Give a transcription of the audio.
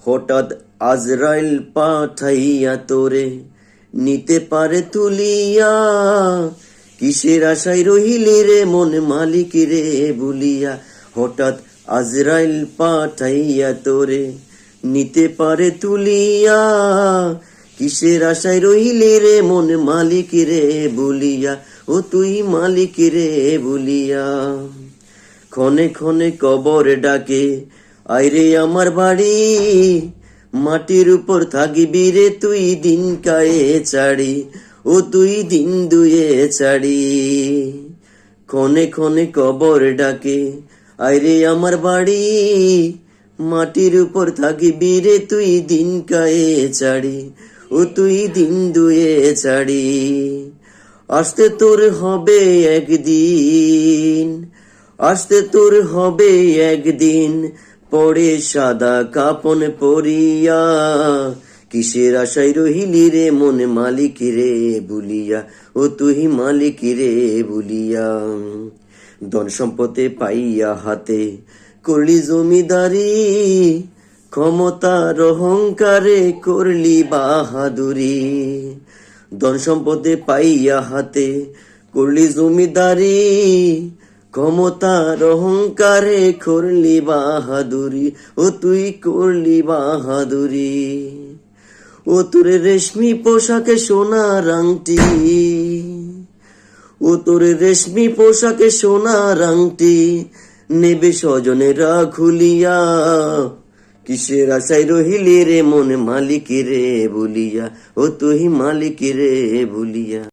হঠাৎ আজরাইল পাঠাইয়া তোরে নিতে পারে তুলিয়া, কিসের আশায় রহিলি রে মন মালিক রে বলিয়া। হঠাৎ আজরাইল পাঠাইয়া তোরে নিতে পারে তুলিয়া, কিসের আশায় রহিলি রে মন মালিক রে বলিয়া। ও তুই মালিক রে বলিয়া। ক্ষণে ক্ষণে কবর ডাকে আইরে আমার বাড়ি, মাটির উপর থাকিবি রে তুই দিন কায়ে ছাড়ি, ও তুই দিন দুয়ে ছাড়ি। ক্ষণে ক্ষণে কবর ডাকে আইরে আমার বাড়ি, মাটির উপর থাকিবি রে তুই দিন কায়ে ছাড়ি, ও তুই দিন দুয়ে ছাড়ি। আসতে তোর হবে একদিন, আসতে তোর হবে একদিন, পরে সাদা কাপন পরিয়া, কিসের আশায় রহিলি রে মন মালিক রে বলিয়া। ও তুই মালিক রে বলিয়া। ধন সম্পদে পাইয়া হাতে করলি জমিদারি, ক্ষমতার অহংকারে করলি বাহাদুরি। ধন সম্পদে পাইয়া হাতে করলি জমিদারি, ক্ষমতার অহংকারে করলি বাহাদুরি, ও তুই করলি বাহাদুরি। ও তোর রেশমি পোশাকে সোনার আংটি, ও তোর রেশমি পোশাকে সোনার আংটি, নেবে স্বজনেরা খুলিয়া, কিসের আশায় রহিলি রে মন মালিক রে বলিয়া। ও তুই মালিক রে বলিয়া।